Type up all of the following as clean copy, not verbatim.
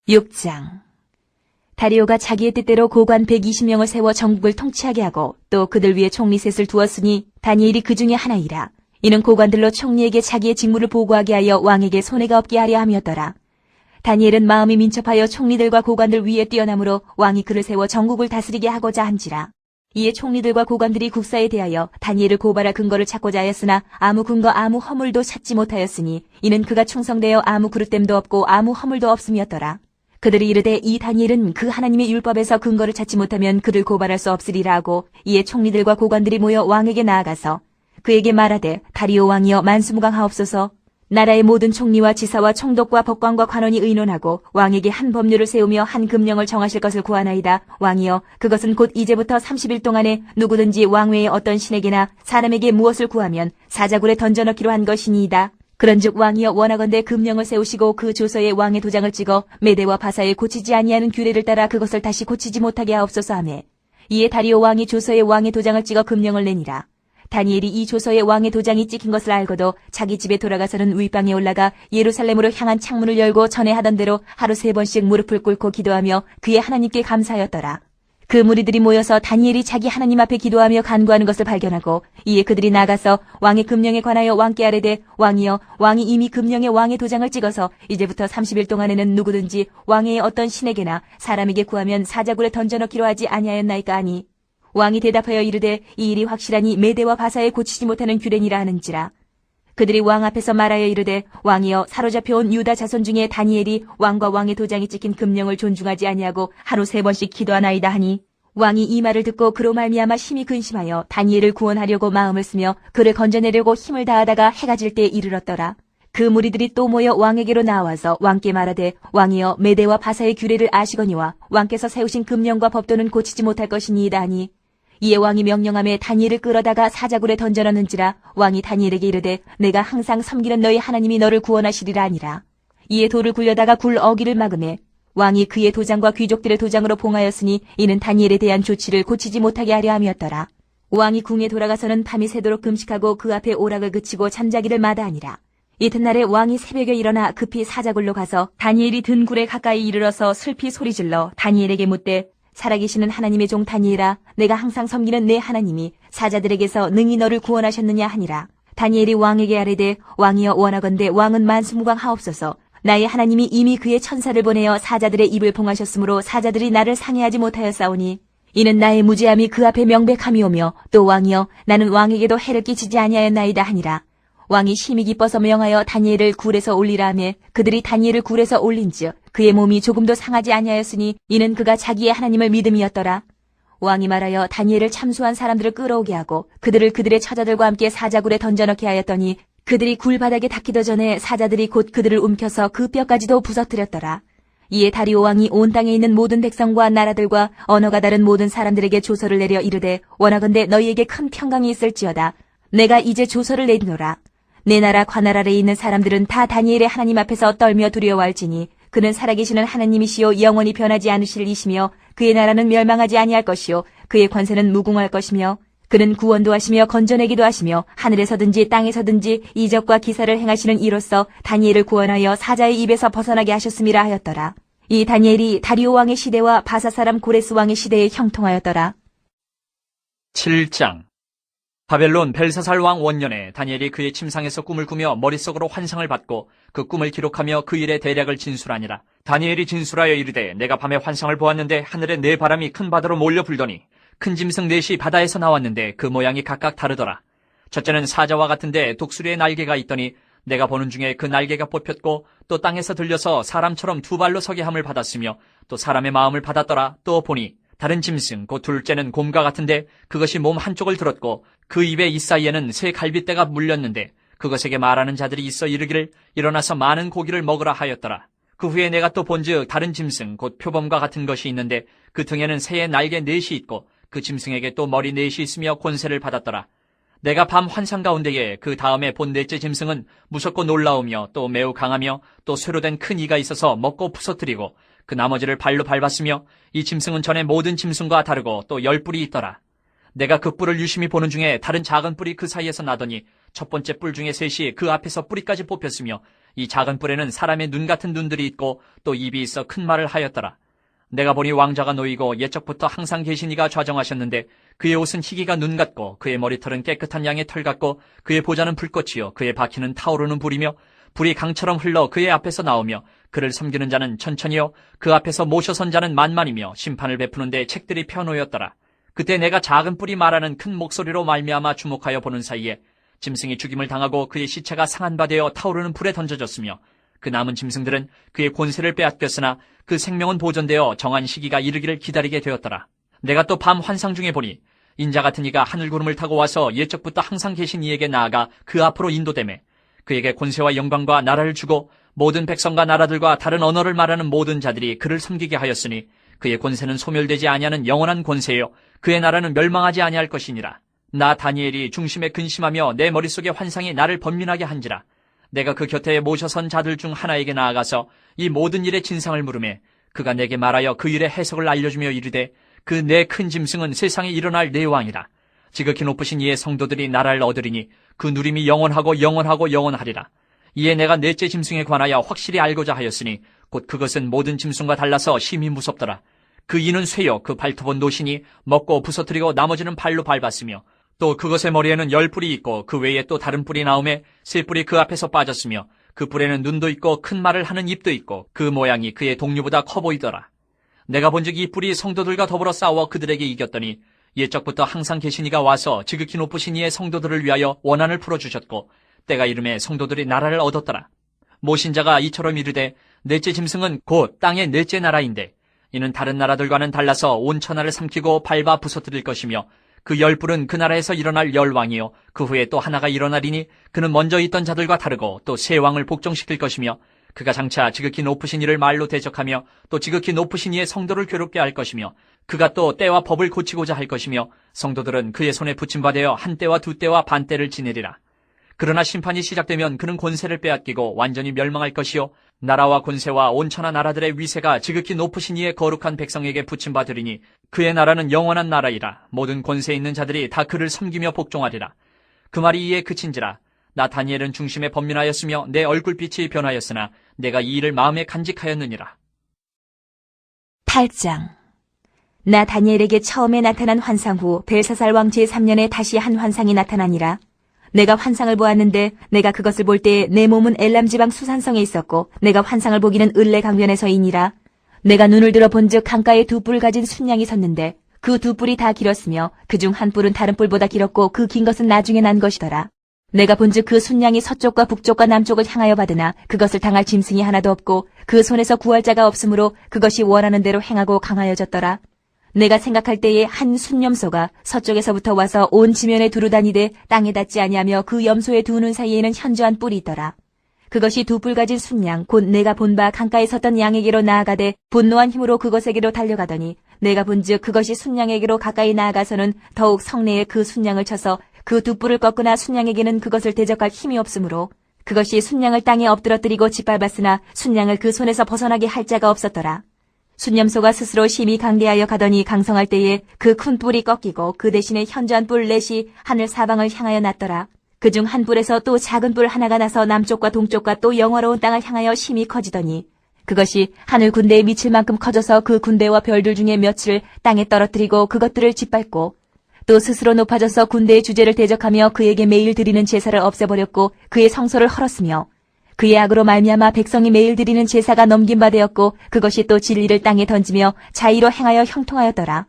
6장. 다리오가 자기의 뜻대로 고관 120명을 세워 전국을 통치하게 하고 또 그들 위에 총리 셋을 두었으니 다니엘이 그 중에 하나이라. 이는 고관들로 총리에게 자기의 직무를 보고하게 하여 왕에게 손해가 없게 하려 함이었더라. 다니엘은 마음이 민첩하여 총리들과 고관들 위에 뛰어나므로 왕이 그를 세워 전국을 다스리게 하고자 한지라. 이에 총리들과 고관들이 국사에 대하여 다니엘을 고발할 근거를 찾고자 하였으나 아무 근거 아무 허물도 찾지 못하였으니 이는 그가 충성되어 아무 그릇됨도 없고 아무 허물도 없음이었더라. 그들이 이르되 이 다니엘은 그 하나님의 율법에서 근거를 찾지 못하면 그를 고발할 수 없으리라 하고, 이에 총리들과 고관들이 모여 왕에게 나아가서 그에게 말하되, 다리오 왕이여 만수무강하옵소서. 나라의 모든 총리와 지사와 총독과 법관과 관원이 의논하고 왕에게 한 법률을 세우며 한 금령을 정하실 것을 구하나이다. 왕이여, 그것은 곧 이제부터 30일 동안에 누구든지 왕 외에 어떤 신에게나 사람에게 무엇을 구하면 사자굴에 던져넣기로 한 것이니이다. 그런즉 왕이여, 원하건대 금령을 세우시고 그 조서에 왕의 도장을 찍어 메대와 바사에 고치지 아니하는 규례를 따라 그것을 다시 고치지 못하게 하옵소서 하매, 이에 다리오 왕이 조서에 왕의 도장을 찍어 금령을 내니라. 다니엘이 이 조서에 왕의 도장이 찍힌 것을 알고도 자기 집에 돌아가서는 윗방에 올라가 예루살렘으로 향한 창문을 열고 전에 하던 대로 하루 3번씩 무릎을 꿇고 기도하며 그의 하나님께 감사하였더라. 그 무리들이 모여서 다니엘이 자기 하나님 앞에 기도하며 간구하는 것을 발견하고, 이에 그들이 나가서 왕의 금령에 관하여 왕께 아뢰되, 왕이여, 왕이 이미 금령에 왕의 도장을 찍어서 이제부터 30일 동안에는 누구든지 왕의 어떤 신에게나 사람에게 구하면 사자굴에 던져넣기로 하지 아니하였나이까 하니, 왕이 대답하여 이르되 이 일이 확실하니 메대와 바사에 고치지 못하는 규례니라 하는지라. 그들이 왕 앞에서 말하여 이르되, 왕이여, 사로잡혀온 유다 자손 중에 다니엘이 왕과 왕의 도장이 찍힌 금령을 존중하지 아니하고 하루 3번씩 기도하나이다 하니, 왕이 이 말을 듣고 그로 말미암아 심히 근심하여 다니엘을 구원하려고 마음을 쓰며 그를 건져내려고 힘을 다하다가 해가 질 때에 이르렀더라. 그 무리들이 또 모여 왕에게로 나와서 왕께 말하되, 왕이여, 메대와 바사의 규례를 아시거니와 왕께서 세우신 금령과 법도는 고치지 못할 것이니이다 하니, 이에 왕이 명령하며 다니엘을 끌어다가 사자굴에 던져넣는지라. 왕이 다니엘에게 이르되, 내가 항상 섬기는 너희 하나님이 너를 구원하시리라 하니라. 이에 돌을 굴려다가 굴 어기를 막으매 왕이 그의 도장과 귀족들의 도장으로 봉하였으니 이는 다니엘에 대한 조치를 고치지 못하게 하려 함이었더라. 왕이 궁에 돌아가서는 밤이 새도록 금식하고 그 앞에 오락을 그치고 잠자기를 마다하니라. 이튿날에 왕이 새벽에 일어나 급히 사자굴로 가서 다니엘이 든 굴에 가까이 이르러서 슬피 소리질러 다니엘에게 묻되, 살아계시는 하나님의 종 다니엘아, 내가 항상 섬기는 내 하나님이 사자들에게서 능히 너를 구원하셨느냐 하니라. 다니엘이 왕에게 아뢰되, 왕이여, 원하건대 왕은 만수무강하옵소서. 나의 하나님이 이미 그의 천사를 보내어 사자들의 입을 봉하셨으므로 사자들이 나를 상해하지 못하였사오니 이는 나의 무죄함이 그 앞에 명백함이오며, 또 왕이여, 나는 왕에게도 해를 끼치지 아니하였나이다 하니라. 왕이 심히 기뻐서 명하여 다니엘을 굴에서 올리라 하며 그들이 다니엘을 굴에서 올린즉 그의 몸이 조금도 상하지 아니하였으니 이는 그가 자기의 하나님을 믿음이었더라. 왕이 말하여 다니엘을 참수한 사람들을 끌어오게 하고 그들을 그들의 처자들과 함께 사자굴에 던져넣게 하였더니 그들이 굴 바닥에 닿기도 전에 사자들이 곧 그들을 움켜서 그 뼈까지도 부서뜨렸더라. 이에 다리오 왕이 온 땅에 있는 모든 백성과 나라들과 언어가 다른 모든 사람들에게 조서를 내려 이르되, 원하건대 너희에게 큰 평강이 있을지어다. 내가 이제 조서를 내리노라. 내 나라 관할 아래에 있는 사람들은 다 다니엘의 하나님 앞에서 떨며 두려워할지니 그는 살아계시는 하나님이시요 영원히 변하지 않으실 이시며 그의 나라는 멸망하지 아니할 것이요 그의 권세는 무궁할 것이며 그는 구원도 하시며 건져내기도 하시며 하늘에서든지 땅에서든지 이적과 기사를 행하시는 이로써 다니엘을 구원하여 사자의 입에서 벗어나게 하셨음이라 하였더라. 이 다니엘이 다리오 왕의 시대와 바사 사람 고레스 왕의 시대에 형통하였더라. 7장. 바벨론 벨사살 왕 원년에 다니엘이 그의 침상에서 꿈을 꾸며 머릿속으로 환상을 받고 그 꿈을 기록하며 그 일의 대략을 진술하니라. 다니엘이 진술하여 이르되, 내가 밤에 환상을 보았는데 하늘에 네 바람이 큰 바다로 몰려 불더니 큰 짐승 넷이 바다에서 나왔는데 그 모양이 각각 다르더라. 첫째는 사자와 같은데 독수리의 날개가 있더니 내가 보는 중에 그 날개가 뽑혔고 또 땅에서 들려서 사람처럼 두 발로 서게 함을 받았으며 또 사람의 마음을 받았더라. 또 보니 다른 짐승 곧 둘째는 곰과 같은데 그것이 몸 한쪽을 들었고 그 입의 이 사이에는 새 갈빗대가 물렸는데 그것에게 말하는 자들이 있어 이르기를 일어나서 많은 고기를 먹으라 하였더라. 그 후에 내가 또 본즉 다른 짐승 곧 표범과 같은 것이 있는데 그 등에는 새의 날개 넷이 있고 그 짐승에게 또 머리 넷이 있으며 권세를 받았더라. 내가 밤 환상 가운데에 그 다음에 본 넷째 짐승은 무섭고 놀라우며 또 매우 강하며 또 쇠로 된 큰 이가 있어서 먹고 부서뜨리고 그 나머지를 발로 밟았으며 이 짐승은 전에 모든 짐승과 다르고 또 10뿔이 있더라. 내가 그 뿔을 유심히 보는 중에 다른 작은 뿔이 그 사이에서 나더니 첫 번째 뿔 중에 셋이 그 앞에서 뿌리까지 뽑혔으며 이 작은 뿔에는 사람의 눈 같은 눈들이 있고 또 입이 있어 큰 말을 하였더라. 내가 보니 왕자가 놓이고 옛적부터 항상 계신 이가 좌정하셨는데 그의 옷은 희기가 눈 같고 그의 머리털은 깨끗한 양의 털 같고 그의 보좌는 불꽃이요 그의 바퀴는 타오르는 불이며 불이 강처럼 흘러 그의 앞에서 나오며 그를 섬기는 자는 천천히요 그 앞에서 모셔선 자는 만만이며 심판을 베푸는데 책들이 펴놓였더라. 그때 내가 작은 뿔이 말하는 큰 목소리로 말미암아 주목하여 보는 사이에 짐승이 죽임을 당하고 그의 시체가 상한 바 되어 타오르는 불에 던져졌으며 그 남은 짐승들은 그의 권세를 빼앗겼으나 그 생명은 보존되어 정한 시기가 이르기를 기다리게 되었더라. 내가 또 밤 환상 중에 보니 인자 같은 이가 하늘 구름을 타고 와서 옛적부터 항상 계신 이에게 나아가 그 앞으로 인도되매 그에게 권세와 영광과 나라를 주고 모든 백성과 나라들과 다른 언어를 말하는 모든 자들이 그를 섬기게 하였으니 그의 권세는 소멸되지 아니하는 영원한 권세요 그의 나라는 멸망하지 아니할 것이니라. 나 다니엘이 중심에 근심하며 내 머릿속에 환상이 나를 번민하게 한지라. 내가 그 곁에 모셔선 자들 중 하나에게 나아가서 이 모든 일의 진상을 물으매 그가 내게 말하여 그 일의 해석을 알려주며 이르되 그 내 큰 짐승은 세상에 일어날 내 왕이라. 지극히 높으신 이의 성도들이 나라를 얻으리니 그 누림이 영원하고 영원하고 영원하리라. 이에 내가 넷째 짐승에 관하여 확실히 알고자 하였으니 곧 그것은 모든 짐승과 달라서 심히 무섭더라. 그 이는 쇠요 그 발톱은 노시니 먹고 부서뜨리고 나머지는 발로 밟았으며 또 그것의 머리에는 10뿔이 있고 그 외에 또 다른 뿔이 나오매 3뿔이 그 앞에서 빠졌으며 그 뿔에는 눈도 있고 큰 말을 하는 입도 있고 그 모양이 그의 동류보다 커 보이더라. 내가 본즉 이 뿔이 성도들과 더불어 싸워 그들에게 이겼더니 옛적부터 항상 계신 이가 와서 지극히 높으신 이의 성도들을 위하여 원한을 풀어주셨고 때가 이름에 성도들이 나라를 얻었더라. 모신자가 이처럼 이르되 넷째 짐승은 곧 땅의 넷째 나라인데 이는 다른 나라들과는 달라서 온 천하를 삼키고 밟아 부서뜨릴 것이며 그 10뿔은 그 나라에서 일어날 10왕이요 그 후에 또 하나가 일어나리니 그는 먼저 있던 자들과 다르고 또 새 왕을 복종시킬 것이며 그가 장차 지극히 높으신 이를 말로 대적하며 또 지극히 높으신 이의 성도를 괴롭게 할 것이며 그가 또 때와 법을 고치고자 할 것이며 성도들은 그의 손에 붙임받아 한 때와 두 때와 반 때를 지내리라. 그러나 심판이 시작되면 그는 권세를 빼앗기고 완전히 멸망할 것이요 나라와 권세와 온 천하 나라들의 위세가 지극히 높으신 이의 거룩한 백성에게 붙임받으리니 그의 나라는 영원한 나라이라. 모든 권세 있는 자들이 다 그를 섬기며 복종하리라. 그 말이 이에 그친지라. 나 다니엘은 중심에 번민하였으며 내 얼굴빛이 변하였으나 내가 이 일을 마음에 간직하였느니라. 8장. 나 다니엘에게 처음에 나타난 환상 후 벨사살 왕 제3년에 다시 한 환상이 나타나니라. 내가 환상을 보았는데 내가 그것을 볼 때에 내 몸은 엘람 지방 수산성에 있었고 내가 환상을 보기는 을레 강변에서이니라. 내가 눈을 들어 본즉 강가에 2뿔 가진 순양이 섰는데 그 2뿔이 다 길었으며 그중 한 뿔은 다른 뿔보다 길었고 그 긴 것은 나중에 난 것이더라. 내가 본즉 그 순양이 서쪽과 북쪽과 남쪽을 향하여 받으나 그것을 당할 짐승이 하나도 없고 그 손에서 구할 자가 없으므로 그것이 원하는 대로 행하고 강하여졌더라. 내가 생각할 때에 한 순염소가 서쪽에서부터 와서 온 지면에 두루 다니되 땅에 닿지 아니하며 그 염소의 두 눈 사이에는 현저한 뿔이 있더라. 그것이 2뿔 가진 순양 곧 내가 본 바 강가에 섰던 양에게로 나아가되 분노한 힘으로 그것에게로 달려가더니 내가 본즉 그것이 순양에게로 가까이 나아가서는 더욱 성내에 그 순양을 쳐서 그 2뿔을 꺾으나 순양에게는 그것을 대적할 힘이 없으므로 그것이 순양을 땅에 엎드러뜨리고 짓밟았으나 순양을 그 손에서 벗어나게 할 자가 없었더라. 순염소가 스스로 심히 강대하여 가더니 강성할 때에 그 큰 뿔이 꺾이고 그 대신에 현저한 뿔 넷이 하늘 사방을 향하여 났더라. 그중 한 뿔에서 또 작은 뿔 하나가 나서 남쪽과 동쪽과 또 영화로운 땅을 향하여 심히 커지더니 그것이 하늘 군대에 미칠 만큼 커져서 그 군대와 별들 중에 몇을 땅에 떨어뜨리고 그것들을 짓밟고 또 스스로 높아져서 군대의 주제를 대적하며 그에게 매일 드리는 제사를 없애버렸고 그의 성소를 헐었으며 그의 악으로 말미암아 백성이 매일 드리는 제사가 넘긴 바 되었고 그것이 또 진리를 땅에 던지며 자의로 행하여 형통하였더라.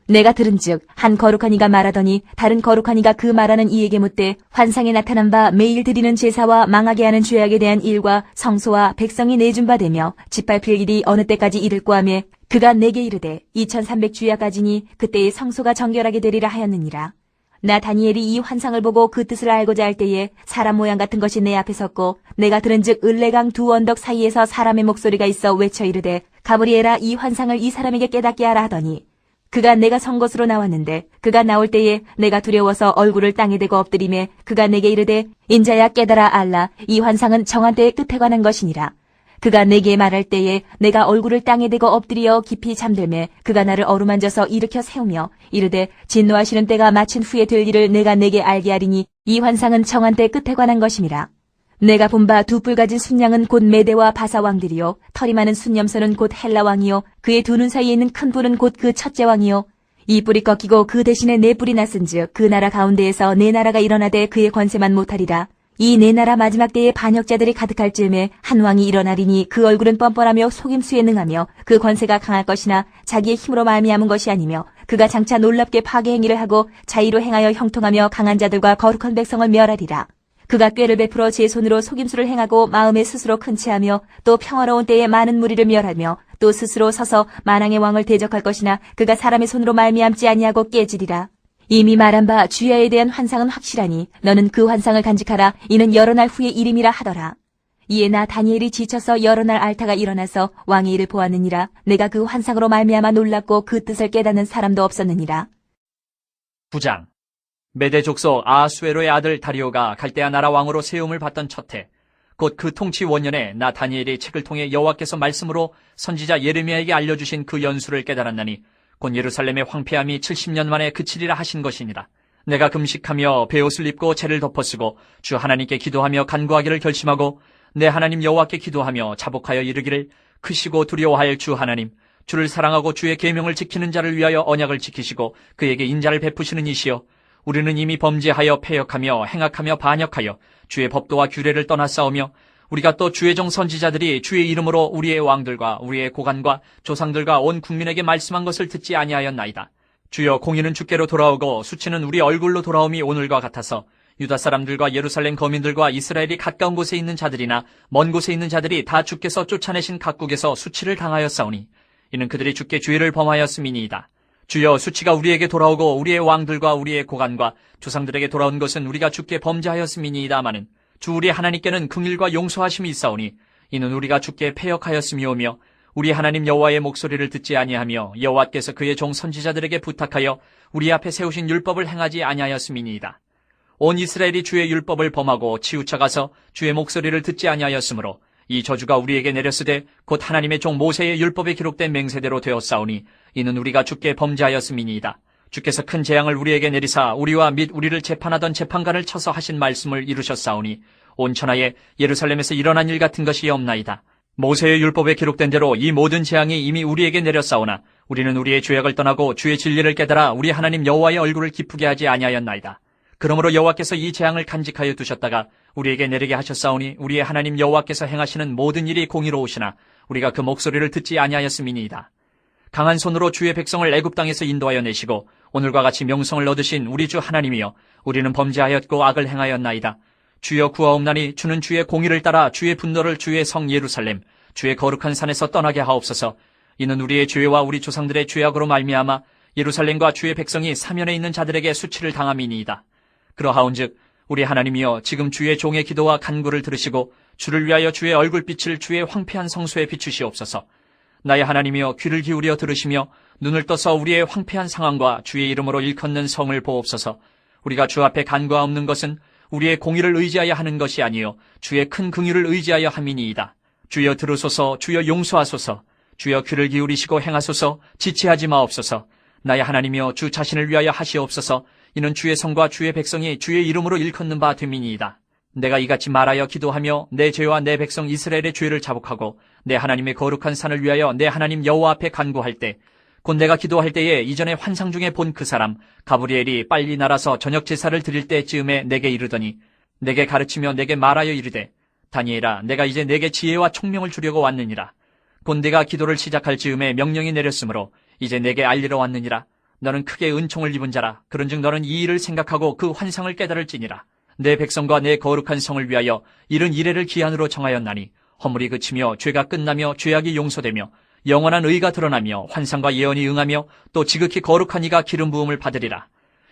내가 들은즉 한 거룩한 이가 말하더니 다른 거룩한 이가 그 말하는 이에게 묻되 환상에 나타난 바 매일 드리는 제사와 망하게 하는 죄악에 대한 일과 성소와 백성이 내준 바 되며 짓밟힐 일이 어느 때까지 이를꼬 하며 그가 내게 이르되 2300주야까지니 그때의 성소가 정결하게 되리라 하였느니라. 나 다니엘이 이 환상을 보고 그 뜻을 알고자 할 때에 사람 모양 같은 것이 내 앞에 섰고 내가 들은즉 을레강 두 언덕 사이에서 사람의 목소리가 있어 외쳐 이르되 가브리엘아 이 환상을 이 사람에게 깨닫게 하라 하더니 그가 내가 선 곳으로 나왔는데 그가 나올 때에 내가 두려워서 얼굴을 땅에 대고 엎드리매 그가 내게 이르되 인자야 깨달아 알라 이 환상은 정한 때의 끝에 관한 것이니라. 그가 내게 말할 때에 내가 얼굴을 땅에 대고 엎드려 깊이 잠들매 그가 나를 어루만져서 일으켜 세우며 이르되 진노하시는 때가 마친 후에 될 일을 내가 내게 알게 하리니 이 환상은 정한 때 끝에 관한 것임이라. 내가 본 바 두 뿔 가진 순양은 곧 메대와 바사 왕들이요 털이 많은 순염소는 곧 헬라 왕이요 그의 두 눈 사이에 있는 큰 뿔은 곧 그 첫째 왕이요 이 뿔이 꺾이고 그 대신에 네 뿔이 났은즉 그 나라 가운데에서 네 나라가 일어나되 그의 권세만 못하리라. 이 네 나라 마지막 때에 반역자들이 가득할 즈음에 한 왕이 일어나리니 그 얼굴은 뻔뻔하며 속임수에 능하며 그 권세가 강할 것이나 자기의 힘으로 말미암은 것이 아니며 그가 장차 놀랍게 파괴 행위를 하고 자의로 행하여 형통하며 강한 자들과 거룩한 백성을 멸하리라. 그가 꾀를 베풀어 제 손으로 속임수를 행하고 마음에 스스로 큰 체하며 또 평화로운 때에 많은 무리를 멸하며 또 스스로 서서 만왕의 왕을 대적할 것이나 그가 사람의 손으로 말미암지 아니하고 깨지리라. 이미 말한 바 주야에 대한 환상은 확실하니 너는 그 환상을 간직하라. 이는 여러 날 후의 일임이라 하더라. 이에 나 다니엘이 지쳐서 여러 날 앓다가 일어나서 왕의 일을 보았느니라. 내가 그 환상으로 말미암아 놀랐고 그 뜻을 깨닫는 사람도 없었느니라. 9장. 메대 족속 아하수에로의 아들 다리오가 갈대아 나라 왕으로 세움을 받던 첫해, 곧 그 통치 원년에 나 다니엘이 책을 통해 여호와께서 말씀으로 선지자 예레미야에게 알려주신 그 연수를 깨달았나니 곧 예루살렘의 황폐함이 70년 만에 그치리라 하신 것이니라. 내가 금식하며 베옷을 입고 재를 덮어쓰고 주 하나님께 기도하며 간구하기를 결심하고 내 하나님 여호와께 기도하며 자복하여 이르기를 크시고 두려워할 주 하나님, 주를 사랑하고 주의 계명을 지키는 자를 위하여 언약을 지키시고 그에게 인자를 베푸시는 이시여, 우리는 이미 범죄하여 패역하며 행악하며 반역하여 주의 법도와 규례를 떠나 싸우며 우리가 또 주의 종 선지자들이 주의 이름으로 우리의 왕들과 우리의 고관과 조상들과 온 국민에게 말씀한 것을 듣지 아니하였나이다. 주여, 공의는 주께로 돌아오고 수치는 우리 얼굴로 돌아옴이 오늘과 같아서 유다 사람들과 예루살렘 거민들과 이스라엘이 가까운 곳에 있는 자들이나 먼 곳에 있는 자들이 다 주께서 쫓아내신 각국에서 수치를 당하였사오니 이는 그들이 주께 죄를 범하였음이니이다. 주여, 수치가 우리에게 돌아오고 우리의 왕들과 우리의 고관과 조상들에게 돌아온 것은 우리가 주께 범죄하였음이니이다마는 주 우리 하나님께는 긍휼과 용서하심이 있사오니 이는 우리가 주께 패역하였음이오며 우리 하나님 여호와의 목소리를 듣지 아니하며 여호와께서 그의 종 선지자들에게 부탁하여 우리 앞에 세우신 율법을 행하지 아니하였음이니이다. 온 이스라엘이 주의 율법을 범하고 치우쳐가서 주의 목소리를 듣지 아니하였으므로 이 저주가 우리에게 내렸으되 곧 하나님의 종 모세의 율법에 기록된 맹세대로 되었사오니 이는 우리가 주께 범죄하였음이니이다. 주께서 큰 재앙을 우리에게 내리사 우리와 및 우리를 재판하던 재판관을 쳐서 하신 말씀을 이루셨사오니 온 천하에 예루살렘에서 일어난 일 같은 것이 없나이다. 모세의 율법에 기록된 대로 이 모든 재앙이 이미 우리에게 내렸사오나 우리는 우리의 죄악을 떠나고 주의 진리를 깨달아 우리 하나님 여호와의 얼굴을 기쁘게 하지 아니하였나이다. 그러므로 여호와께서 이 재앙을 간직하여 두셨다가 우리에게 내리게 하셨사오니 우리의 하나님 여호와께서 행하시는 모든 일이 공의로우시나 우리가 그 목소리를 듣지 아니하였음이니이다. 강한 손으로 주의 백성을 애굽 땅에서 인도하여 내시고 오늘과 같이 명성을 얻으신 우리 주 하나님이여, 우리는 범죄하였고 악을 행하였나이다. 주여, 구하옵나니 주는 주의 공의를 따라 주의 분노를 주의 성 예루살렘 주의 거룩한 산에서 떠나게 하옵소서. 이는 우리의 죄와 우리 조상들의 죄악으로 말미암아 예루살렘과 주의 백성이 사면에 있는 자들에게 수치를 당함이니이다. 그러하온즉 우리 하나님이여, 지금 주의 종의 기도와 간구를 들으시고 주를 위하여 주의 얼굴빛을 주의 황폐한 성소에 비추시옵소서. 나의 하나님이여, 귀를 기울여 들으시며 눈을 떠서 우리의 황폐한 상황과 주의 이름으로 일컫는 성을 보옵소서. 우리가 주 앞에 간구하옵는 것은 우리의 공의를 의지하여 하는 것이 아니요 주의 큰 긍휼을 의지하여 함이니이다. 주여 들으소서. 주여 용서하소서. 주여 귀를 기울이시고 행하소서. 지체하지 마옵소서. 나의 하나님이여, 주 자신을 위하여 하시옵소서. 이는 주의 성과 주의 백성이 주의 이름으로 일컫는 바 됨이니이다. 내가 이같이 말하여 기도하며 내 죄와 내 백성 이스라엘의 죄를 자복하고 내 하나님의 거룩한 산을 위하여 내 하나님 여호와 앞에 간구할 때, 곧 내가 기도할 때에 이전에 환상 중에 본 그 사람 가브리엘이 빨리 날아서 저녁 제사를 드릴 때쯤에 내게 이르더니 내게 가르치며 내게 말하여 이르되, 다니엘아, 내가 이제 내게 지혜와 총명을 주려고 왔느니라. 곧 내가 기도를 시작할 즈음에 명령이 내렸으므로 이제 내게 알리러 왔느니라. 너는 크게 은총을 입은 자라. 그런즉 너는 이 일을 생각하고 그 환상을 깨달을지니라. 내 백성과 내 거룩한 성을 위하여 이른 이래를 기한으로 정하였나니 허물이 그치며 죄가 끝나며 죄악이 용서되며 영원한 의가 드러나며 환상과 예언이 응하며 또 지극히 거룩한 이가 기름 부음을 받으리라.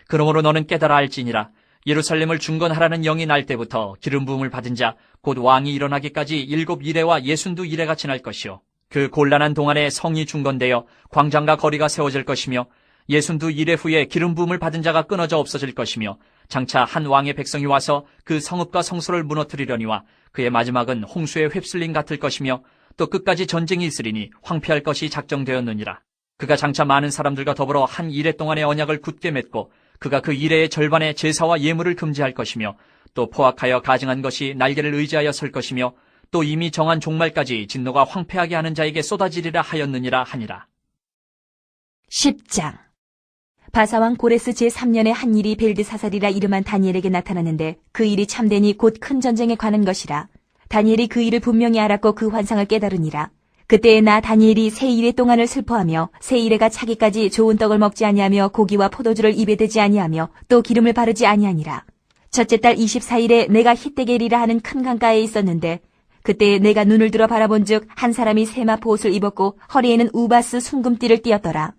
그러므로 너는 깨달아 알지니라. 예루살렘을 중건하라는 영이 날 때부터 기름 부음을 받은 자 곧 왕이 일어나기까지 7 이레와 62 이레가 지날 것이요, 그 곤란한 동안에 성이 중건되어 광장과 거리가 세워질 것이며 62 이레 후에 기름 부음을 받은 자가 끊어져 없어질 것이며 장차 한 왕의 백성이 와서 그 성읍과 성소를 무너뜨리려니와 그의 마지막은 홍수의 휩쓸림 같을 것이며 또 끝까지 전쟁이 있으리니 황폐할 것이 작정되었느니라. 그가 장차 많은 사람들과 더불어 한 이레 동안의 언약을 굳게 맺고 그가 그 이레의 절반의 제사와 예물을 금지할 것이며 또 포악하여 가증한 것이 날개를 의지하여 설 것이며 또 이미 정한 종말까지 진노가 황폐하게 하는 자에게 쏟아지리라 하였느니라 하니라. 10장. 바사왕 고레스 제3년에 한 일이 벨드사살이라 이름한 다니엘에게 나타났는데 그 일이 참되니 곧 큰 전쟁에 관한 것이라. 다니엘이 그 일을 분명히 알았고 그 환상을 깨달으니라. 그때에 나 다니엘이 세 일의 동안을 슬퍼하며 세 일에가 차기까지 좋은 떡을 먹지 아니하며 고기와 포도주를 입에 대지 아니하며 또 기름을 바르지 아니하니라. 첫째 달 24일에 내가 히데겔이라 하는 큰 강가에 있었는데 그때 내가 눈을 들어 바라본즉 한 사람이 세마포 옷을 입었고 허리에는 우바스 순금띠를 띠었더라.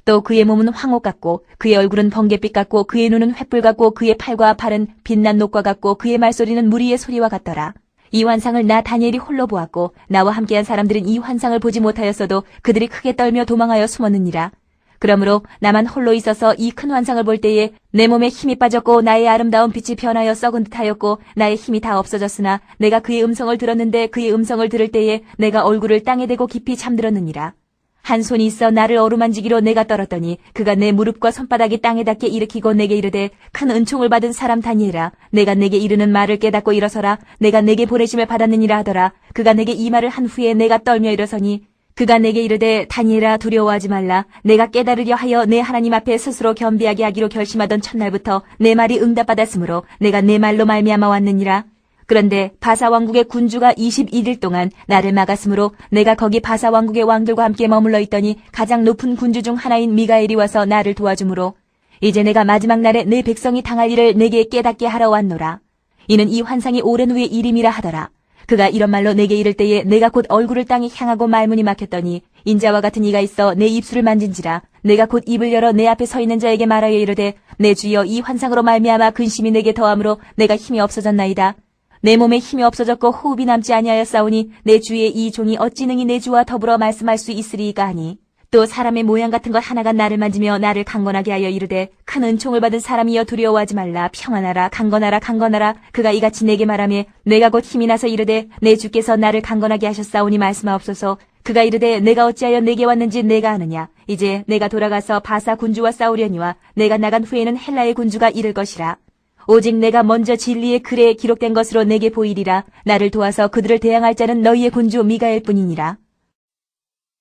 또 그의 몸은 황옥 같고 그의 얼굴은 번갯빛 같고 그의 눈은 횃불 같고 그의 팔과 팔은 빛난 녹과 같고 그의 말소리는 무리의 소리와 같더라. 이 환상을 나 다니엘이 홀로 보았고 나와 함께한 사람들은 이 환상을 보지 못하였어도 그들이 크게 떨며 도망하여 숨었느니라. 그러므로 나만 홀로 있어서 이 큰 환상을 볼 때에 내 몸에 힘이 빠졌고 나의 아름다운 빛이 변하여 썩은 듯하였고 나의 힘이 다 없어졌으나 내가 그의 음성을 들었는데 그의 음성을 들을 때에 내가 얼굴을 땅에 대고 깊이 잠들었느니라. 한 손이 있어 나를 어루만지기로 내가 떨었더니 그가 내 무릎과 손바닥이 땅에 닿게 일으키고 내게 이르되 큰 은총을 받은 사람 다니엘아 내가 내게 이르는 말을 깨닫고 일어서라 내가 내게 보내심을 받았느니라 하더라. 그가 내게 이 말을 한 후에 내가 떨며 일어서니 그가 내게 이르되 다니엘아 두려워하지 말라. 내가 깨달으려 하여 내 하나님 앞에 스스로 겸비하게 하기로 결심하던 첫날부터 내 말이 응답받았으므로 내가 내 말로 말미암아 왔느니라. 그런데 바사 왕국의 군주가 21일 동안 나를 막았으므로 내가 거기 바사 왕국의 왕들과 함께 머물러 있더니 가장 높은 군주 중 하나인 미가엘이 와서 나를 도와주므로 이제 내가 마지막 날에 내 백성이 당할 일을 내게 깨닫게 하러 왔노라. 이는 이 환상이 오랜 후의 일임이라 하더라. 그가 이런 말로 내게 이를 때에 내가 곧 얼굴을 땅에 향하고 말문이 막혔더니 인자와 같은 이가 있어 내 입술을 만진지라. 내가 곧 입을 열어 내 앞에 서 있는 자에게 말하여 이르되 내 주여 이 환상으로 말미암아 근심이 내게 더함으로 내가 힘이 없어졌나이다. 내 몸에 힘이 없어졌고 호흡이 남지 아니하였사오니 내 주의 이 종이 어찌 능히 내 주와 더불어 말씀할 수 있으리이까 하니 또 사람의 모양 같은 것 하나가 나를 만지며 나를 강건하게 하여 이르되 큰 은총을 받은 사람이여 두려워하지 말라. 평안하라. 강건하라. 강건하라. 그가 이같이 내게 말하며 내가 곧 힘이 나서 이르되 내 주께서 나를 강건하게 하셨사오니 말씀하옵소서. 그가 이르되 내가 어찌하여 내게 왔는지 내가 아느냐. 이제 내가 돌아가서 바사 군주와 싸우려니와 내가 나간 후에는 헬라의 군주가 이를 것이라. 오직 내가 먼저 진리의 글에 기록된 것으로 내게 보이리라. 나를 도와서 그들을 대항할 자는 너희의 군주 미가엘 뿐이니라.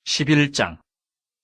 11장.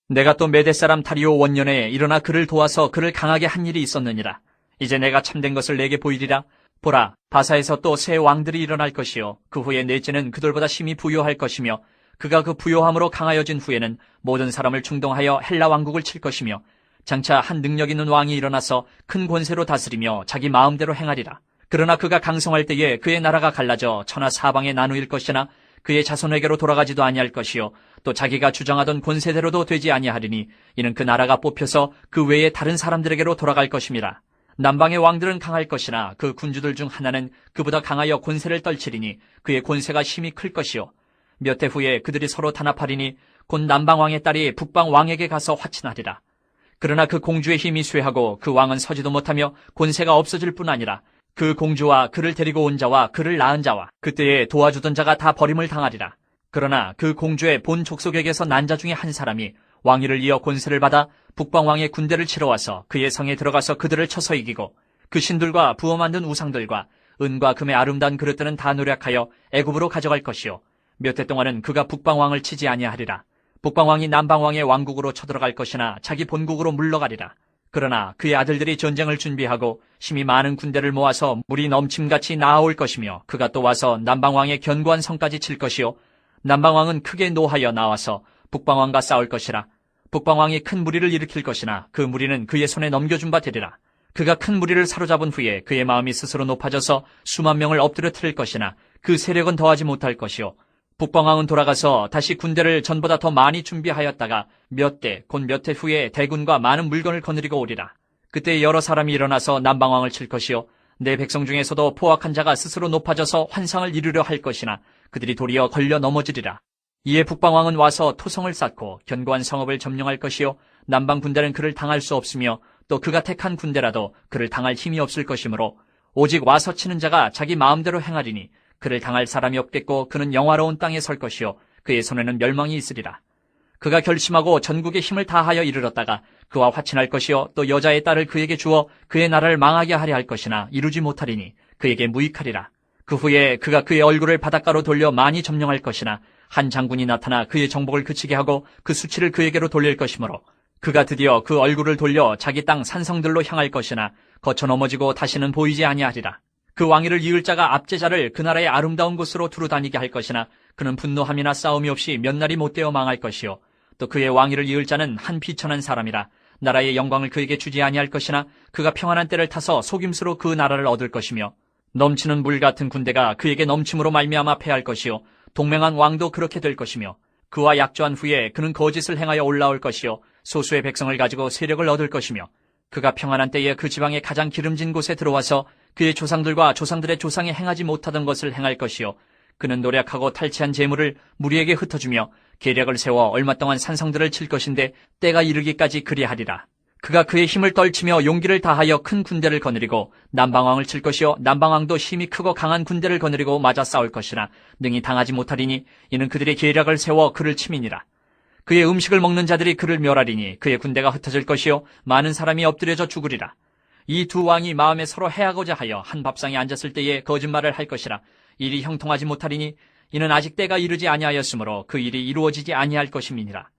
내가 또 메대 사람 다리오 원년에 일어나 그를 도와서 그를 강하게 한 일이 있었느니라. 이제 내가 참된 것을 내게 보이리라. 보라, 바사에서 또 새 왕들이 일어날 것이요 그 후에 넷째는 그들보다 심히 부요할 것이며 그가 그 부요함으로 강하여진 후에는 모든 사람을 충동하여 헬라 왕국을 칠 것이며 장차 한 능력 있는 왕이 일어나서 큰 권세로 다스리며 자기 마음대로 행하리라. 그러나 그가 강성할 때에 그의 나라가 갈라져 천하 사방에 나누일 것이나 그의 자손에게로 돌아가지도 아니할 것이요 또 자기가 주장하던 권세대로도 되지 아니하리니 이는 그 나라가 뽑혀서 그 외에 다른 사람들에게로 돌아갈 것임이라. 남방의 왕들은 강할 것이나 그 군주들 중 하나는 그보다 강하여 권세를 떨치리니 그의 권세가 심히 클 것이요 몇 해 후에 그들이 서로 단합하리니 곧 남방왕의 딸이 북방왕에게 가서 화친하리라. 그러나 그 공주의 힘이 쇠하고 그 왕은 서지도 못하며 권세가 없어질 뿐 아니라 그 공주와 그를 데리고 온 자와 그를 낳은 자와 그때에 도와주던 자가 다 버림을 당하리라. 그러나 그 공주의 본 족속에게서 난 자 중에 한 사람이 왕위를 이어 권세를 받아 북방왕의 군대를 치러 와서 그의 성에 들어가서 그들을 쳐서 이기고 그 신들과 부어 만든 우상들과 은과 금의 아름다운 그릇들은 다 노력하여 애굽으로 가져갈 것이요 몇 해 동안은 그가 북방왕을 치지 아니하리라. 북방왕이 남방왕의 왕국으로 쳐들어갈 것이나 자기 본국으로 물러가리라. 그러나 그의 아들들이 전쟁을 준비하고 심히 많은 군대를 모아서 물이 넘침같이 나아올 것이며 그가 또 와서 남방왕의 견고한 성까지 칠 것이요 남방왕은 크게 노하여 나와서 북방왕과 싸울 것이라. 북방왕이 큰 무리를 일으킬 것이나 그 무리는 그의 손에 넘겨준 바 되리라. 그가 큰 무리를 사로잡은 후에 그의 마음이 스스로 높아져서 수만 명을 엎드려 트릴 것이나 그 세력은 더하지 못할 것이요 북방왕은 돌아가서 다시 군대를 전보다 더 많이 준비하였다가 몇 대, 곧 몇 해 후에 대군과 많은 물건을 거느리고 오리라. 그때 여러 사람이 일어나서 남방왕을 칠 것이요 내 백성 중에서도 포악한 자가 스스로 높아져서 환상을 이루려 할 것이나 그들이 도리어 걸려 넘어지리라. 이에 북방왕은 와서 토성을 쌓고 견고한 성읍을 점령할 것이요 남방 군대는 그를 당할 수 없으며 또 그가 택한 군대라도 그를 당할 힘이 없을 것이므로 오직 와서 치는 자가 자기 마음대로 행하리니 그를 당할 사람이 없겠고 그는 영화로운 땅에 설 것이요 그의 손에는 멸망이 있으리라. 그가 결심하고 전국의 힘을 다하여 이르렀다가 그와 화친할 것이요 또 여자의 딸을 그에게 주어 그의 나라를 망하게 하려 할 것이나 이루지 못하리니 그에게 무익하리라. 그 후에 그가 그의 얼굴을 바닷가로 돌려 많이 점령할 것이나 한 장군이 나타나 그의 정복을 그치게 하고 그 수치를 그에게로 돌릴 것이므로 그가 드디어 그 얼굴을 돌려 자기 땅 산성들로 향할 것이나 거쳐 넘어지고 다시는 보이지 아니하리라. 그 왕위를 이을 자가 압제자를 그 나라의 아름다운 곳으로 두루 다니게 할 것이나 그는 분노함이나 싸움이 없이 몇 날이 못되어 망할 것이요. 또 그의 왕위를 이을 자는 한 비천한 사람이라. 나라의 영광을 그에게 주지 아니할 것이나 그가 평안한 때를 타서 속임수로 그 나라를 얻을 것이며 넘치는 물 같은 군대가 그에게 넘침으로 말미암아 패할 것이요. 동맹한 왕도 그렇게 될 것이며 그와 약조한 후에 그는 거짓을 행하여 올라올 것이요. 소수의 백성을 가지고 세력을 얻을 것이며 그가 평안한 때에 그 지방의 가장 기름진 곳에 들어와서 그의 조상들과 조상들의 조상이 행하지 못하던 것을 행할 것이요. 그는 노력하고 탈취한 재물을 무리에게 흩어주며 계략을 세워 얼마 동안 산성들을 칠 것인데 때가 이르기까지 그리하리라. 그가 그의 힘을 떨치며 용기를 다하여 큰 군대를 거느리고 남방왕을 칠 것이요. 남방왕도 힘이 크고 강한 군대를 거느리고 맞아 싸울 것이나 능히 당하지 못하리니 이는 그들의 계략을 세워 그를 침이니라. 그의 음식을 먹는 자들이 그를 멸하리니 그의 군대가 흩어질 것이요. 많은 사람이 엎드려져 죽으리라. 이 두 왕이 마음에 서로 해하고자 하여 한 밥상에 앉았을 때에 거짓말을 할 것이라. 일이 형통하지 못하리니 이는 아직 때가 이르지 아니하였으므로 그 일이 이루어지지 아니할 것임이니라.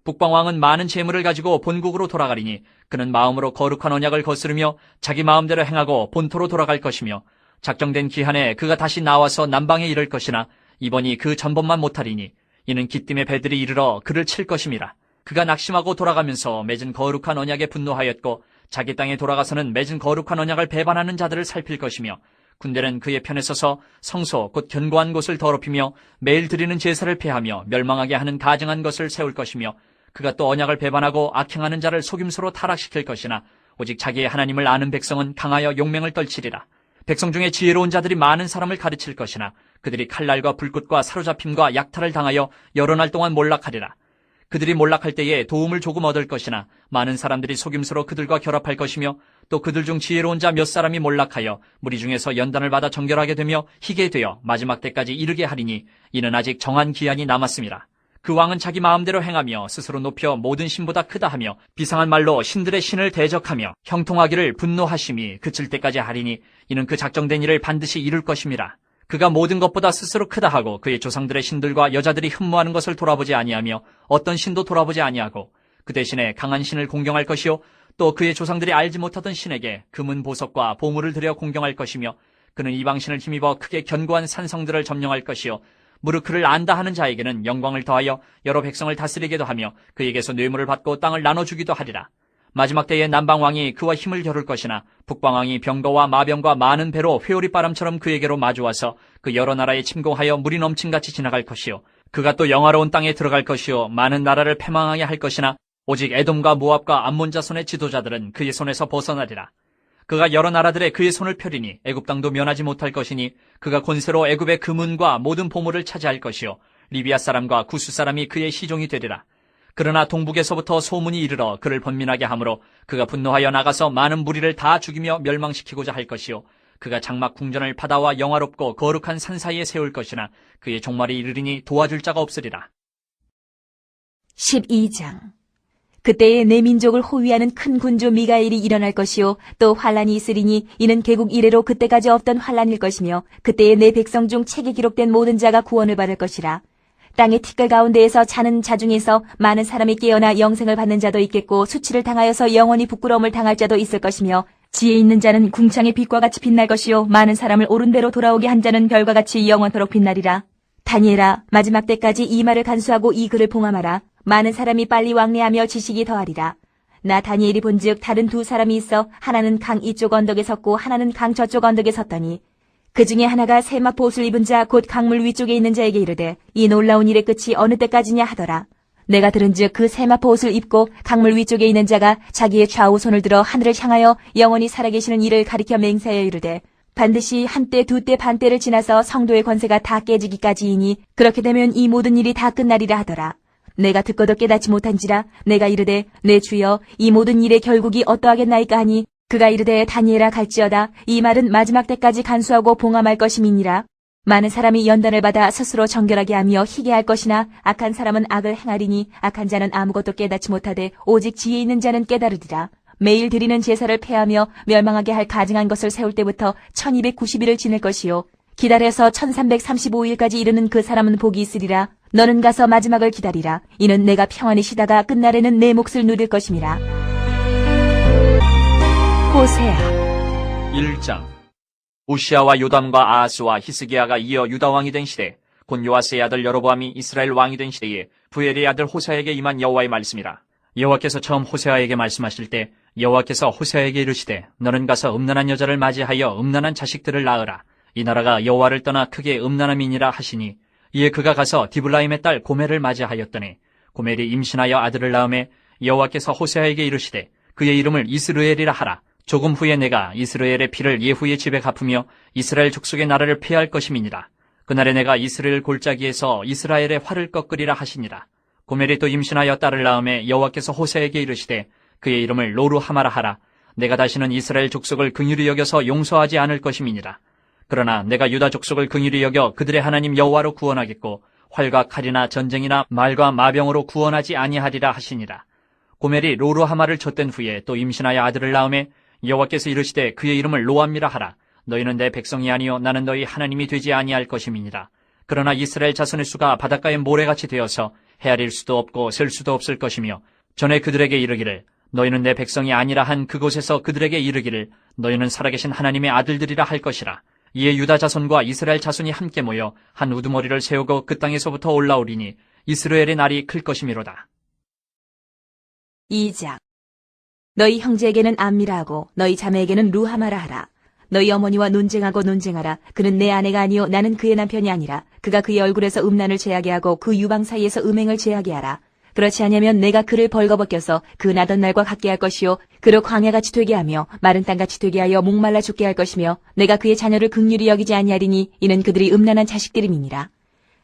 북방왕은 많은 재물을 가지고 본국으로 돌아가리니 그는 마음으로 거룩한 언약을 거스르며 자기 마음대로 행하고 본토로 돌아갈 것이며 작정된 기한에 그가 다시 나와서 남방에 이를 것이나 이번이 그 전번만 못하리니 이는 기띔의 배들이 이르러 그를 칠 것임이라. 그가 낙심하고 돌아가면서 맺은 거룩한 언약에 분노하였고 자기 땅에 돌아가서는 맺은 거룩한 언약을 배반하는 자들을 살필 것이며 군대는 그의 편에 서서 성소 곧 견고한 곳을 더럽히며 매일 드리는 제사를 폐하며 멸망하게 하는 가증한 것을 세울 것이며 그가 또 언약을 배반하고 악행하는 자를 속임수로 타락시킬 것이나 오직 자기의 하나님을 아는 백성은 강하여 용맹을 떨치리라. 백성 중에 지혜로운 자들이 많은 사람을 가르칠 것이나 그들이 칼날과 불꽃과 사로잡힘과 약탈을 당하여 여러 날 동안 몰락하리라. 그들이 몰락할 때에 도움을 조금 얻을 것이나 많은 사람들이 속임수로 그들과 결합할 것이며 또 그들 중 지혜로운 자 몇 사람이 몰락하여 무리 중에서 연단을 받아 정결하게 되며 희게 되어 마지막 때까지 이르게 하리니 이는 아직 정한 기한이 남았음이라. 그 왕은 자기 마음대로 행하며 스스로 높여 모든 신보다 크다 하며 비상한 말로 신들의 신을 대적하며 형통하기를 분노하심이 그칠 때까지 하리니 이는 그 작정된 일을 반드시 이룰 것임이라. 그가 모든 것보다 스스로 크다 하고 그의 조상들의 신들과 여자들이 흠모하는 것을 돌아보지 아니하며 어떤 신도 돌아보지 아니하고 그 대신에 강한 신을 공경할 것이요 또 그의 조상들이 알지 못하던 신에게 금은 보석과 보물을 들여 공경할 것이며 그는 이방신을 힘입어 크게 견고한 산성들을 점령할 것이요 무릇 그를 안다 하는 자에게는 영광을 더하여 여러 백성을 다스리게도 하며 그에게서 뇌물을 받고 땅을 나눠주기도 하리라. 마지막 때에 남방왕이 그와 힘을 겨룰 것이나 북방왕이 병거와 마병과 많은 배로 회오리 바람처럼 그에게로 마주와서 그 여러 나라에 침공하여 물이 넘친같이 지나갈 것이요 그가 또 영화로운 땅에 들어갈 것이요 많은 나라를 패망하게 할 것이나 오직 에돔과 모압과 암몬 자손의 지도자들은 그의 손에서 벗어나리라. 그가 여러 나라들의 그의 손을 펴리니 애굽 땅도 면하지 못할 것이니 그가 권세로 애굽의 금은과 모든 보물을 차지할 것이요 리비아 사람과 구스 사람이 그의 시종이 되리라. 그러나 동북에서부터 소문이 이르러 그를 번민하게 하므로 그가 분노하여 나가서 많은 무리를 다 죽이며 멸망시키고자 할 것이요 그가 장막 궁전을 바다와 영화롭고 거룩한 산 사이에 세울 것이나 그의 종말이 이르리니 도와줄 자가 없으리라. 12장. 그때에 내 민족을 호위하는 큰 군주 미가엘이 일어날 것이요 또 환란이 있으리니 이는 개국 이래로 그때까지 없던 환란일 것이며 그때에 내 백성 중 책에 기록된 모든 자가 구원을 받을 것이라. 땅의 티끌 가운데에서 자는 자 중에서 많은 사람이 깨어나 영생을 받는 자도 있겠고 수치를 당하여서 영원히 부끄러움을 당할 자도 있을 것이며 지혜 있는 자는 궁창의 빛과 같이 빛날 것이요 많은 사람을 옳은 대로 돌아오게 한 자는 별과 같이 영원토록 빛나리라. 다니엘아, 마지막 때까지 이 말을 간수하고 이 글을 봉함하라. 많은 사람이 빨리 왕래하며 지식이 더하리라. 나 다니엘이 본즉 다른 두 사람이 있어 하나는 강 이쪽 언덕에 섰고 하나는 강 저쪽 언덕에 섰더니 그 중에 하나가 세마포 옷을 입은 자 곧 강물 위쪽에 있는 자에게 이르되 이 놀라운 일의 끝이 어느 때까지냐 하더라. 내가 들은즉 그 세마포 옷을 입고 강물 위쪽에 있는 자가 자기의 좌우 손을 들어 하늘을 향하여 영원히 살아계시는 이를 가리켜 맹세하여 이르되 반드시 한때 두때 반때를 지나서 성도의 권세가 다 깨지기까지이니 그렇게 되면 이 모든 일이 다 끝나리라 하더라. 내가 듣고도 깨닫지 못한지라 내가 이르되 내 주여 이 모든 일의 결국이 어떠하겠나이까 하니 그가 이르되 다니엘아 갈지어다 이 말은 마지막 때까지 간수하고 봉함할 것임이니라. 많은 사람이 연단을 받아 스스로 정결하게 하며 희게 할 것이나 악한 사람은 악을 행하리니 악한 자는 아무것도 깨닫지 못하되 오직 지혜 있는 자는 깨달으리라. 매일 드리는 제사를 폐하며 멸망하게 할 가증한 것을 세울 때부터 1290일을 지낼 것이요. 기다려서 1335일까지 이르는 그 사람은 복이 있으리라. 너는 가서 마지막을 기다리라. 이는 내가 평안히 쉬다가 끝날에는 내 몫을 누릴 것임이라. 호세아 1장. 우시아와 요담과 아하스와 히스기야가 이어 유다 왕이 된 시대, 곧 요아스의 아들 여로보암이 이스라엘 왕이 된 시대에 부엘의 아들 호세아에게 임한 여호와의 말씀이라. 여호와께서 처음 호세아에게 말씀하실 때 여호와께서 호세아에게 이르시되 너는 가서 음란한 여자를 맞이하여 음란한 자식들을 낳으라. 이 나라가 여호와를 떠나 크게 음란함이니라 하시니, 이에 그가 가서 디블라임의 딸 고멜을 맞이하였더니 고멜이 임신하여 아들을 낳음에 여호와께서 호세아에게 이르시되 그의 이름을 이스르엘이라 하라. 조금 후에 내가 이스라엘의 피를 예후의 집에 갚으며 이스라엘 족속의 나라를 폐할 것임이니라. 그날에 내가 이스라엘 골짜기에서 이스라엘의 활을 꺾으리라 하시니라. 고멜이 또 임신하여 딸을 낳음에 여호와께서 호세아에게 이르시되 그의 이름을 로루하마라 하라. 내가 다시는 이스라엘 족속을 긍휼히 여겨서 용서하지 않을 것임이니라. 그러나 내가 유다 족속을 긍휼히 여겨 그들의 하나님 여호와로 구원하겠고 활과 칼이나 전쟁이나 말과 마병으로 구원하지 아니하리라 하시니라. 고멜이 로루하마를 젖된 후에 또 임신하여 아들을 낳음에 여호와께서 이르시되 그의 이름을 로암미라 하라. 너희는 내 백성이 아니요 나는 너희 하나님이 되지 아니할 것임이니라. 그러나 이스라엘 자손의 수가 바닷가의 모래같이 되어서 헤아릴 수도 없고 셀 수도 없을 것이며, 전에 그들에게 이르기를 너희는 내 백성이 아니라 한 그곳에서 그들에게 이르기를 너희는 살아계신 하나님의 아들들이라 할 것이라. 이에 유다 자손과 이스라엘 자손이 함께 모여 한 우두머리를 세우고 그 땅에서부터 올라오리니 이스라엘의 날이 클 것이미로다. 2장. 너희 형제에게는 암미라 하고 너희 자매에게는 루하마라 하라. 너희 어머니와 논쟁하고 논쟁하라. 그는 내 아내가 아니요 나는 그의 남편이 아니라. 그가 그의 얼굴에서 음란을 제하게 하고 그 유방 사이에서 음행을 제하게 하라. 그렇지 않으면 내가 그를 벌거벗겨서 그 나던 날과 같게 할 것이요 그로 광야같이 되게 하며 마른 땅같이 되게 하여 목말라 죽게 할 것이며, 내가 그의 자녀를 긍휼히 여기지 아니하리니 이는 그들이 음란한 자식들임이니라.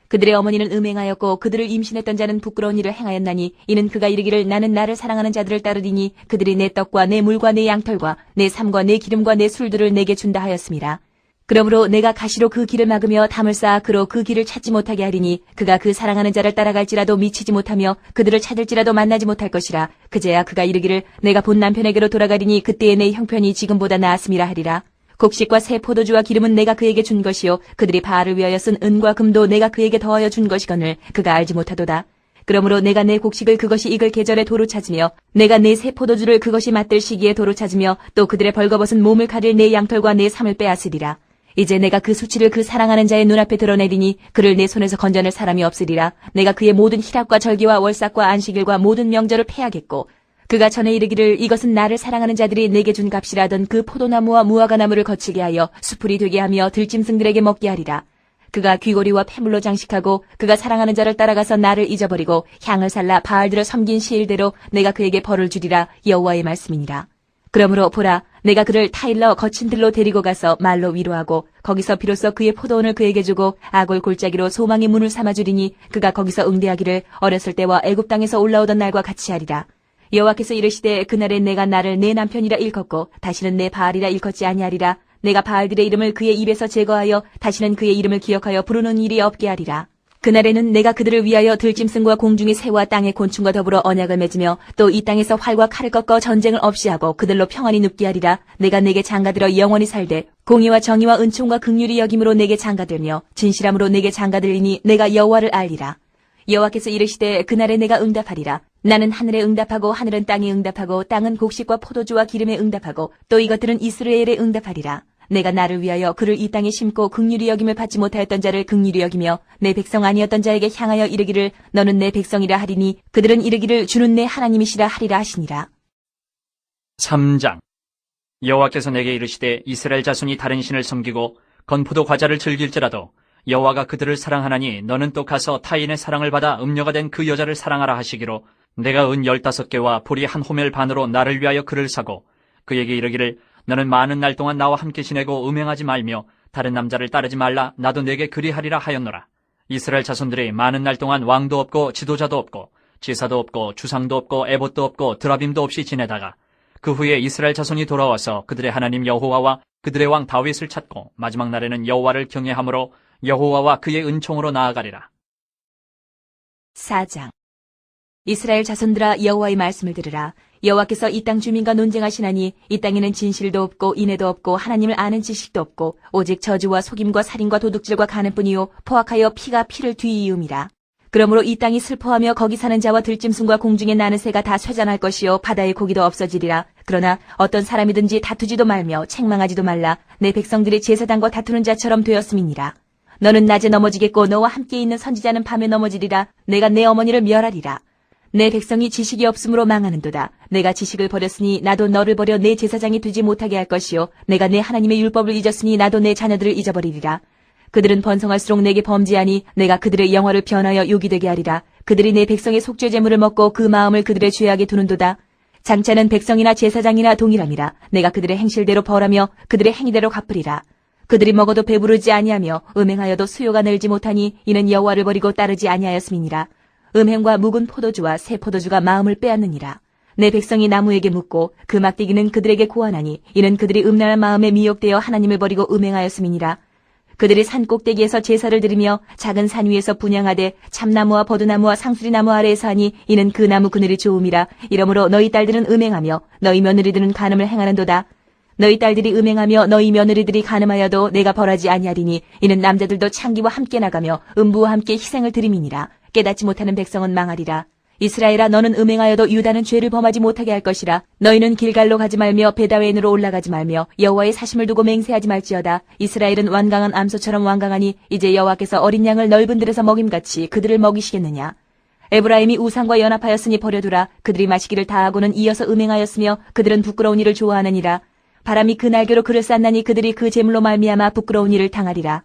그들의 어머니는 음행하였고 그들을 임신했던 자는 부끄러운 일을 행하였나니, 이는 그가 이르기를 나는 나를 사랑하는 자들을 따르리니 그들이 내 떡과 내 물과 내 양털과 내 삶과 내 기름과 내 술들을 내게 준다 하였음이라. 그러므로 내가 가시로 그 길을 막으며 담을 쌓아 그로 그 길을 찾지 못하게 하리니, 그가 그 사랑하는 자를 따라갈지라도 미치지 못하며 그들을 찾을지라도 만나지 못할 것이라. 그제야 그가 이르기를 내가 본 남편에게로 돌아가리니 그때의 내 형편이 지금보다 나았음이라 하리라. 곡식과 새 포도주와 기름은 내가 그에게 준 것이요 그들이 바알을 위하여 쓴 은과 금도 내가 그에게 더하여 준 것이거늘 그가 알지 못하도다. 그러므로 내가 내 곡식을 그것이 익을 계절에 도로 찾으며 내가 내 새 포도주를 그것이 맛들 시기에 도로 찾으며 또 그들의 벌거벗은 몸을 가릴 내 양털과 내 삶을 빼앗으리라. 이제 내가 그 수치를 그 사랑하는 자의 눈앞에 드러내리니 그를 내 손에서 건져낼 사람이 없으리라. 내가 그의 모든 희락과 절기와 월삭과 안식일과 모든 명절을 패하겠고, 그가 전에 이르기를 이것은 나를 사랑하는 자들이 내게 준 값이라 하던 그 포도나무와 무화과나무를 거칠게 하여 수풀이 되게 하며 들짐승들에게 먹게 하리라. 그가 귀고리와 폐물로 장식하고 그가 사랑하는 자를 따라가서 나를 잊어버리고 향을 살라 바알들을 섬긴 시일대로 내가 그에게 벌을 주리라. 여호와의 말씀이니라. 그러므로 보라, 내가 그를 타일러 거친 들로 데리고 가서 말로 위로하고 거기서 비로소 그의 포도원을 그에게 주고 아골 골짜기로 소망의 문을 삼아주리니, 그가 거기서 응대하기를 어렸을 때와 애굽 땅에서 올라오던 날과 같이 하리라. 여호와께서 이르시되 그날에 내가 나를 내 남편이라 일컫고 다시는 내 바알이라 일컫지 아니하리라. 내가 바알들의 이름을 그의 입에서 제거하여 다시는 그의 이름을 기억하여 부르는 일이 없게 하리라. 그날에는 내가 그들을 위하여 들짐승과 공중의 새와 땅의 곤충과 더불어 언약을 맺으며 또 이 땅에서 활과 칼을 꺾어 전쟁을 없이 하고 그들로 평안히 눕게 하리라. 내가 내게 장가들어 영원히 살되 공의와 정의와 은총과 긍휼이 여김으로 내게 장가들며 진실함으로 내게 장가들리니 내가 여호와를 알리라. 여호와께서 이르시되 그날에 내가 응답하리라. 나는 하늘에 응답하고 하늘은 땅에 응답하고 땅은 곡식과 포도주와 기름에 응답하고 또 이것들은 이스라엘에 응답하리라. 내가 나를 위하여 그를 이 땅에 심고 긍휼히 여김을 받지 못하였던 자를 긍휼히 여기며 내 백성 아니었던 자에게 향하여 이르기를 너는 내 백성이라 하리니 그들은 이르기를 주는 내 하나님이시라 하리라 하시니라. 3장. 여호와께서 내게 이르시되 이스라엘 자손이 다른 신을 섬기고 건포도 과자를 즐길지라도 여호와가 그들을 사랑하나니 너는 또 가서 타인의 사랑을 받아 음녀가 된 그 여자를 사랑하라 하시기로, 내가 은 15개와 보리 한 호멜 반으로 나를 위하여 그를 사고 그에게 이르기를 너는 많은 날 동안 나와 함께 지내고 음행하지 말며 다른 남자를 따르지 말라. 나도 내게 그리하리라 하였노라. 이스라엘 자손들이 많은 날 동안 왕도 없고 지도자도 없고 제사도 없고 주상도 없고 에봇도 없고 드라빔도 없이 지내다가 그 후에 이스라엘 자손이 돌아와서 그들의 하나님 여호와와 그들의 왕 다윗을 찾고 마지막 날에는 여호와를 경외함으로 여호와와 그의 은총으로 나아가리라. 4장. 이스라엘 자손들아 여호와의 말씀을 들으라. 여호와께서 이 땅 주민과 논쟁하시나니 이 땅에는 진실도 없고 인애도 없고 하나님을 아는 지식도 없고 오직 저주와 속임과 살인과 도둑질과 간음뿐이요 포악하여 피가 피를 뒤이음이라. 그러므로 이 땅이 슬퍼하며 거기 사는 자와 들짐승과 공중에 나는 새가 다 쇠잔할 것이요 바다의 고기도 없어지리라. 그러나 어떤 사람이든지 다투지도 말며 책망하지도 말라. 내 백성들이 제사장과 다투는 자처럼 되었음이니라. 너는 낮에 넘어지겠고 너와 함께 있는 선지자는 밤에 넘어지리라. 내가 내 어머니를 멸하리라. 내 백성이 지식이 없으므로 망하는도다. 내가 지식을 버렸으니 나도 너를 버려 내 제사장이 되지 못하게 할 것이요 내가 내 하나님의 율법을 잊었으니 나도 내 자녀들을 잊어버리리라. 그들은 번성할수록 내게 범죄하니 내가 그들의 영화를 변하여 욕이 되게 하리라. 그들이 내 백성의 속죄 제물을 먹고 그 마음을 그들의 죄악에 두는도다. 장차는 백성이나 제사장이나 동일함이라. 내가 그들의 행실대로 벌하며 그들의 행위대로 갚으리라. 그들이 먹어도 배부르지 아니하며 음행하여도 수요가 늘지 못하니 이는 여호와를 버리고 따르지 아니하였음이니라. 음행과 묵은 포도주와 새 포도주가 마음을 빼앗느니라. 내 백성이 나무에게 묻고 그 막대기는 그들에게 고하나니 이는 그들이 음란한 마음에 미혹되어 하나님을 버리고 음행하였음이니라. 그들이 산 꼭대기에서 제사를 드리며 작은 산 위에서 분향하되 참나무와 버드나무와 상수리나무 아래에서 하니 이는 그 나무 그늘이 좋음이라. 이러므로 너희 딸들은 음행하며 너희 며느리들은 간음을 행하는도다. 너희 딸들이 음행하며 너희 며느리들이 간음하여도 내가 벌하지 아니하리니 이는 남자들도 창기와 함께 나가며 음부와 함께 희생을 드림이니라. 깨닫지 못하는 백성은 망하리라. 이스라엘아 너는 음행하여도 유다는 죄를 범하지 못하게 할 것이라. 너희는 길갈로 가지 말며 베다웬으로 올라가지 말며 여호와의 사심을 두고 맹세하지 말지어다. 이스라엘은 완강한 암소처럼 완강하니 이제 여호와께서 어린 양을 넓은 들에서 먹임같이 그들을 먹이시겠느냐. 에브라임이 우상과 연합하였으니 버려두라. 그들이 마시기를 다하고는 이어서 음행하였으며 그들은 부끄러운 일을 좋아하느니라. 바람이 그 날개로 그를 쌌나니 그들이 그 제물로 말미암아 부끄러운 일을 당하리라.